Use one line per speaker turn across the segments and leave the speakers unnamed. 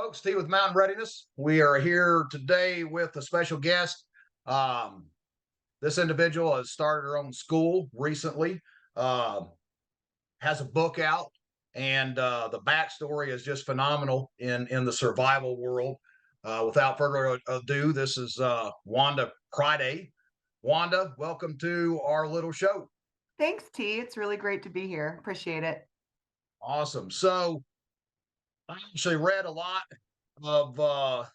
folks. T with Mountain Readiness. We are here today with a special guest. Um, this individual has started her own school recently, uh, has a book out, and the backstory is just phenomenal in the survival world. Without further ado, this is Wanda Friday. Wanda, welcome to our little show.
Thanks, T. It's really great to be here. Appreciate it.
Awesome. So I actually read a lot of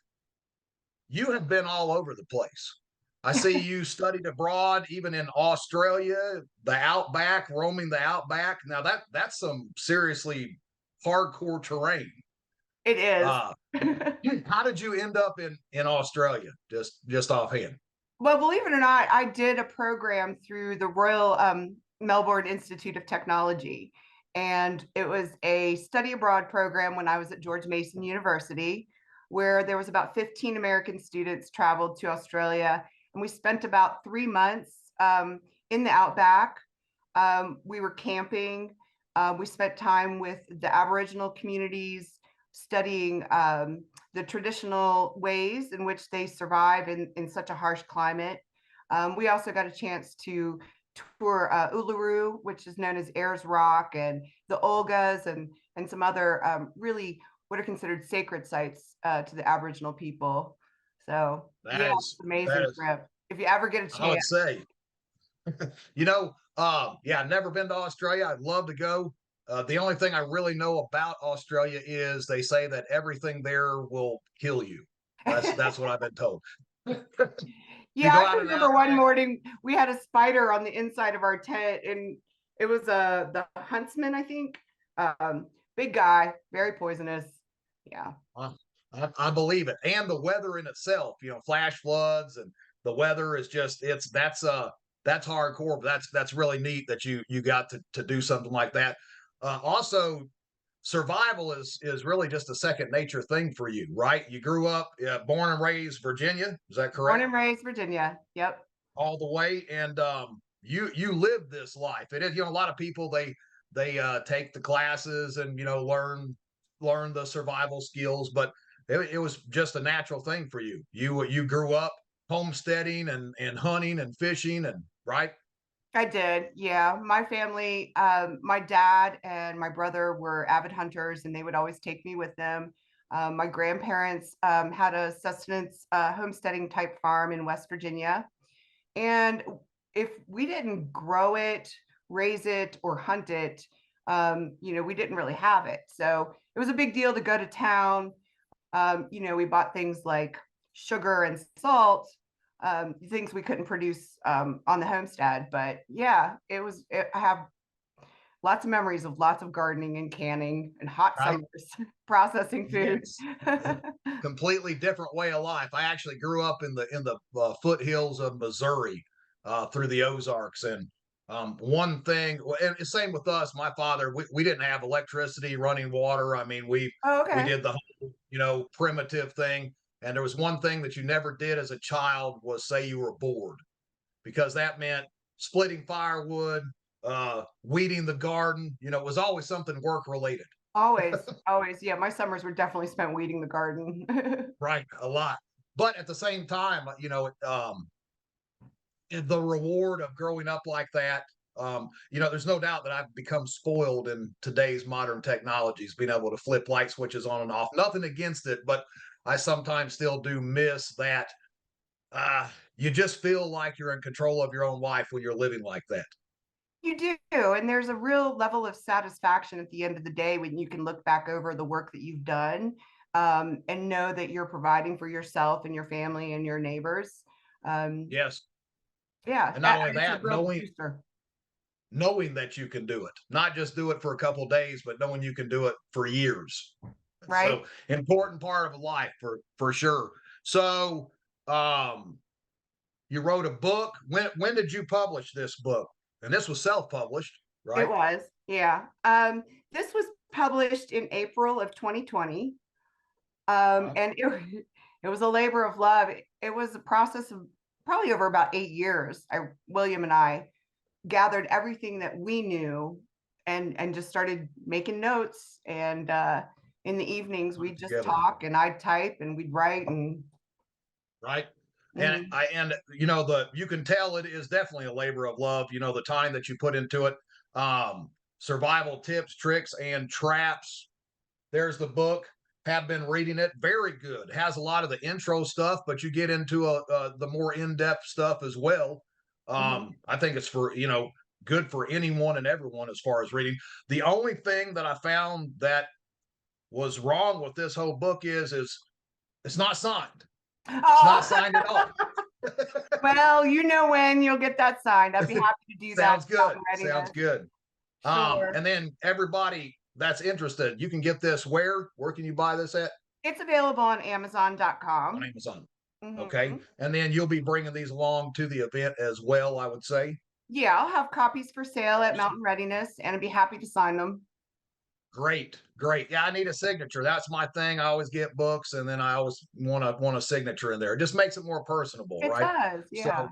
you have been all over the place. I see you studied abroad, even in Australia, the outback, roaming the outback. Now that's some seriously hardcore terrain.
It is.
Uh, how did you end up in Australia? Just offhand.
Well, believe it or not, I did a program through the Royal Melbourne Institute of Technology. And it was a study abroad program when I was at George Mason University, where there was about 15 American students traveled to Australia. And we spent about 3 months in the outback. We were camping. We spent time with the Aboriginal communities, studying the traditional ways in which they survive in such a harsh climate. We also got a chance to tour Uluru, which is known as Ayers Rock, and the Olgas, and some other really what are considered sacred sites to the Aboriginal people. So
That
yeah,
is
it's an amazing
that is
trip. If you ever get a
I would
chance.
say, yeah, I've never been to Australia. I'd love to go. The only thing I really know about Australia is they say that everything there will kill you. That's what I've been told. If you
Yeah,
go
I
out
can
in the
remember one
outback,
morning we had a spider on the inside of our tent, and it was the huntsman, I think. Big guy, very poisonous. Yeah.
uh, I believe it. And the weather in itself, flash floods and the weather is just that's hardcore, but that's really neat that you got to do something like that. Also, survival is really just a second nature thing for you, right? You grew up born and raised Virginia, is that
Born
correct?
and raised Virginia. Yep.
All the way, and you live this life. It is, a lot of people they take the classes and learn the survival skills, but it was just a natural thing for you. You grew up homesteading and hunting and fishing, and right.
I did. Yeah. My family, my dad and my brother were avid hunters, and they would always take me with them. My grandparents had a sustenance homesteading type farm in West Virginia. And if we didn't grow it, raise it, or hunt it, we didn't really have it. So it was a big deal to go to town. We bought things like sugar and salt, things we couldn't produce on the homestead. But yeah, I have lots of memories of lots of gardening and canning and hot
I,
summers, processing food.
yes. Completely different way of life. I actually grew up in the foothills of Missouri, through the Ozarks, and one thing, and same with us. My father, we didn't have electricity, running water. I mean,
Oh,
we
okay.
did the whole primitive thing. And there was one thing that you never did as a child was say you were bored, because that meant splitting firewood, weeding the garden. It was always something work related.
Always, always. Yeah, my summers were definitely spent weeding the garden.
Right, a lot. But at the same time, the reward of growing up like that, there's no doubt that I've become spoiled in today's modern technologies, being able to flip light switches on and off. Nothing against it, but I sometimes still do miss that. You just feel like you're in control of your own life when you're living like that.
You do. And there's a real level of satisfaction at the end of the day when you can look back over the work that you've done, and know that you're providing for yourself and your family and your neighbors. Um,
Yes,
yeah,
and not only
it's a
that,
real
knowing
booster,
knowing that you can do it, not just do it for a couple of days, but knowing you can do it for years.
right?
So important part of life for sure. So um, you wrote a book. When did you publish this book? And this was self published,
It
right?
was, yeah. This was published in April of 2020. And it was a labor of love. It was a process of probably over about 8 years. William and I gathered everything that we knew and just started making notes and in the evenings,
Put it
we'd just
together.
talk and I'd type and we'd write and
Right. And
mhm.
you can tell it is definitely a labor of love, the time that you put into it. Survival tips, tricks, and traps. There's the book. Have been reading it. Very good. Has a lot of the intro stuff, but you get into the more in-depth stuff as well.
Mhm.
I think it's for good for anyone and everyone as far as reading. The only thing that I found that was wrong with this whole book is it's not signed. It's not
Oh,
signed at all.
well, you know when you'll get that signed. I'd be happy to do that.
Sounds good.
Mountain
Sounds
Readiness.
good.
Sure.
And then everybody that's interested, you can get this where? Where can you buy this at?
It's available on
On
Amazon.com.
Amazon. Okay.
Mhm.
And then you'll be bringing these along to the event as well, I would say.
Yeah, I'll have copies for sale at
Awesome.
Mountain Readiness, and I'd be happy to sign them.
Great. Great. Yeah, I need a signature. That's my thing. I always get books and then I always want a signature in there. It just makes it more personable,
It
right?
does, yeah.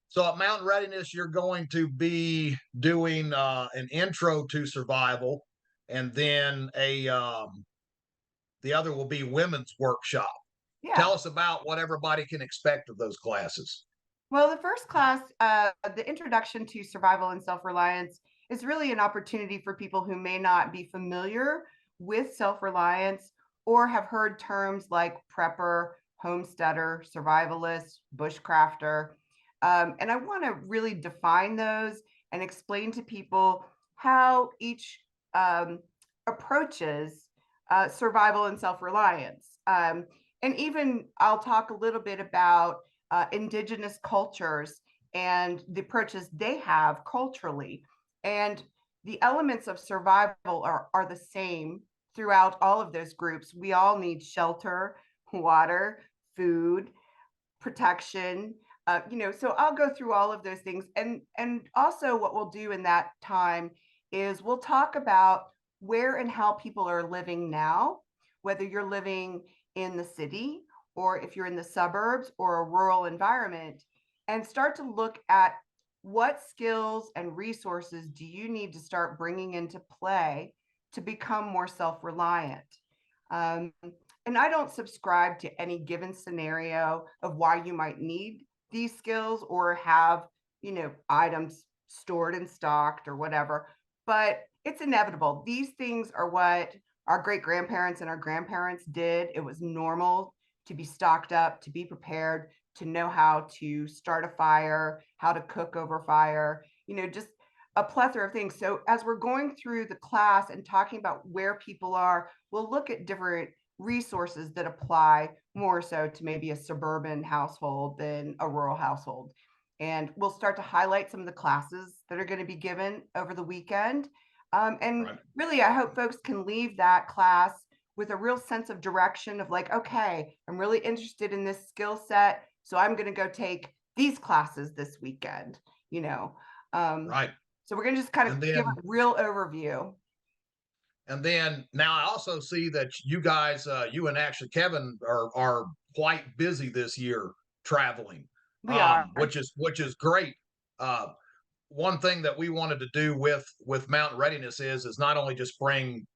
So at Mountain Readiness, you're going to be doing an intro to survival, and then the other will be women's workshop. Tell
Yeah.
us about what everybody can expect of those classes.
Well, the first class, the Introduction to Survival and Self-Reliance, is really an opportunity for people who may not be familiar with self-reliance or have heard terms like prepper, homesteader, survivalist, bushcrafter. And I want to really define those and explain to people how each um, approaches survival and self-reliance. And even I'll talk a little bit about indigenous cultures and the approaches they have culturally. And the elements of survival are the same throughout all of those groups. We all need shelter, water, food, protection. So I'll go through all of those things, and also what we'll do in that time is we'll talk about where and how people are living now, whether you're living in the city or if you're in the suburbs or a rural environment, and start to look at what skills and resources do you need to start bringing into play to become more self-reliant. Um, and I don't subscribe to any given scenario of why you might need these skills or have, items stored and stocked or whatever. But it's inevitable. These things are what our great grandparents and our grandparents did. It was normal to be stocked up, to be prepared, to know how to start a fire, how to cook over fire, just a plethora of things. So as we're going through the class and talking about where people are, we'll look at different resources that apply more so to maybe a suburban household than a rural household. And we'll start to highlight some of the classes that are going to be given over the weekend. And
Right.
really, I hope folks can leave that class with a real sense of direction of like, okay, I'm really interested in this skill set. So I'm going to go take these classes this weekend, you know. Um,
Right.
so we're going to just kind of
And
give
then
a real overview.
now I also see that you guys, you and actually Kevin are quite busy this year traveling,
We are.
which is great. Uh, One thing that we wanted to do with Mountain Readiness is not only just bring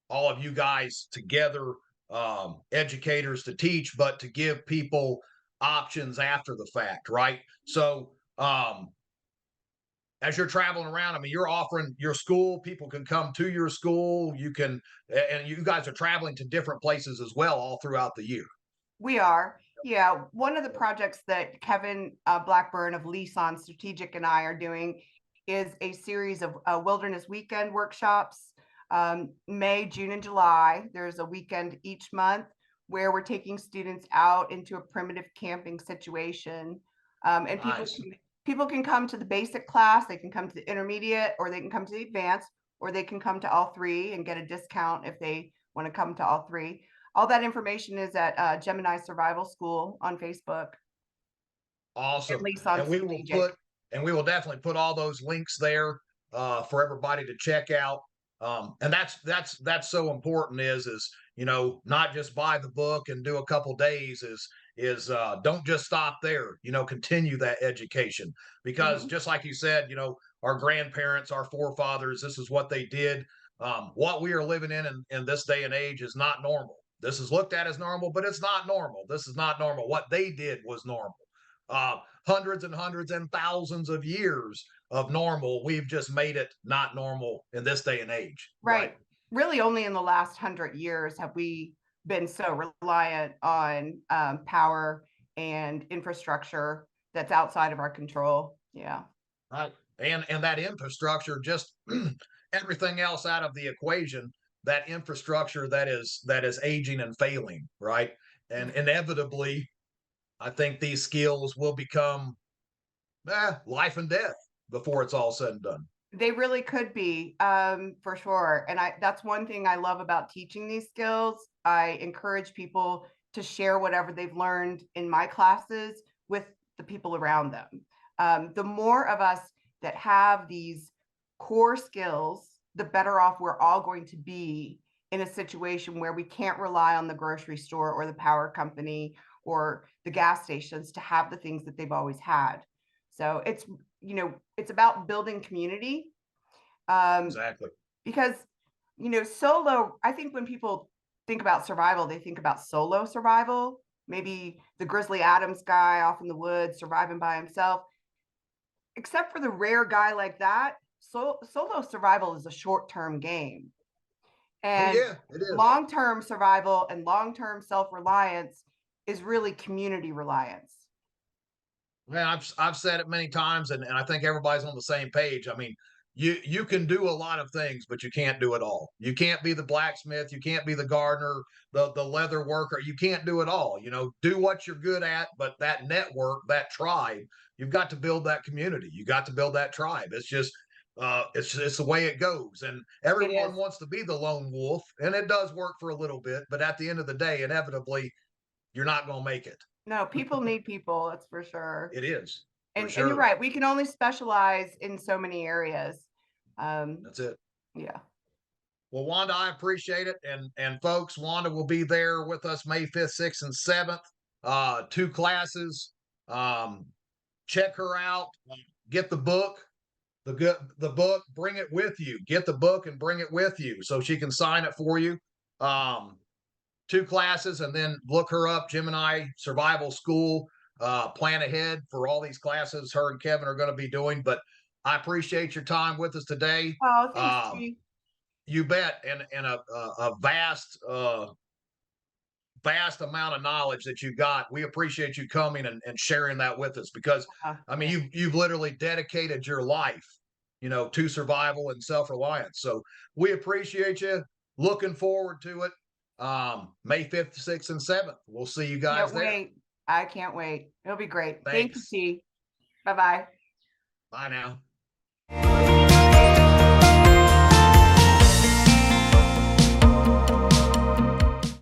all of you guys together, educators to teach, but to give people options after the fact, right? So as you're traveling around, I mean, you're offering your school, people can come to your school, and you guys are traveling to different places as well all throughout the year.
We are. Yeah. One of the projects that Kevin Blackburn of Leeson Strategic and I are doing is a series of wilderness weekend workshops. May, June, and July. There's a weekend each month where we're taking students out into a primitive camping situation. And
Nice.
people can come to the basic class, they can come to the intermediate, or they can come to the advanced, or they can come to all three and get a discount if they want to come to all three. All that information is at Gemini Survival School on Facebook and
Awesome.
Leeson
And we will
Strategic.
put and we will definitely put all those links there for everybody to check out. And that's so important is not just buy the book and do a couple days is don't just stop there, continue that education, because
Mhm.
just like you said, our grandparents, our forefathers, this is what they did. What we are living in this day and age is not normal. This is looked at as normal, but it's not normal. This is not normal. What they did was normal. Hundreds and hundreds and thousands of years of normal. We've just made it not normal in this day and age.
Right. Really, only in the last 100 years have we been so reliant on power and infrastructure that's outside of our control. Yeah.
Right. And that infrastructure, just everything else out of the equation, that infrastructure that is aging and failing, right? And inevitably, I think these skills will become life and death before it's all said and done.
They really could be, for sure. And that's one thing I love about teaching these skills. I encourage people to share whatever they've learned in my classes with the people around them. The more of us that have these core skills, the better off we're all going to be in a situation where we can't rely on the grocery store or the power company or the gas stations to have the things that they've always had. So it's about building community,
Exactly.
because solo, I think when people think about survival, they think about solo survival, maybe the Grizzly Adams guy off in the woods surviving by himself. Except for the rare guy like that, solo survival is a short-term game.
Oh
And
yeah, it is.
long-term survival and long-term self-reliance is really community reliance.
Well, I've said it many times, and I think everybody's on the same page. I mean, you can do a lot of things, but you can't do it all. You can't be the blacksmith, you can't be the gardener, the leather worker. You can't do it all. Do what you're good at, but that network, that tribe, you've got to build that community. You got to build that tribe. It's the way it goes. And
It
everyone
is.
wants to be the lone wolf, and it does work for a little bit, but at the end of the day, inevitably, you're not going to make it.
No, people need people, that's for sure.
It is for
And you're
sure.
right, we can only specialize in so many areas.
That's it.
Yeah.
Well, Wanda, I appreciate it. And folks, Wanda will be there with us May 5th, 6th, and 7th. Two classes. Check her out. Get the book. The book, bring it with you. Get the book and bring it with you so she can sign it for you. Two classes, and then look her up, Gemini Survival School. Plan ahead for all these classes her and Kevin are going to be doing. But I appreciate your time with us today.
Oh, thanks,
Um,
T.
you bet, and a vast amount of knowledge that you got. We appreciate you coming and sharing that with us, because I mean,
Yeah.
you've literally dedicated your life, to survival and self-reliance. So we appreciate you. Looking forward to it. May 5th, 6th, and 7th. We'll see you guys
Can't
there.
wait. I can't wait. It'll be great. Thank you,
Thanks.
T. Bye-bye.
Bye now.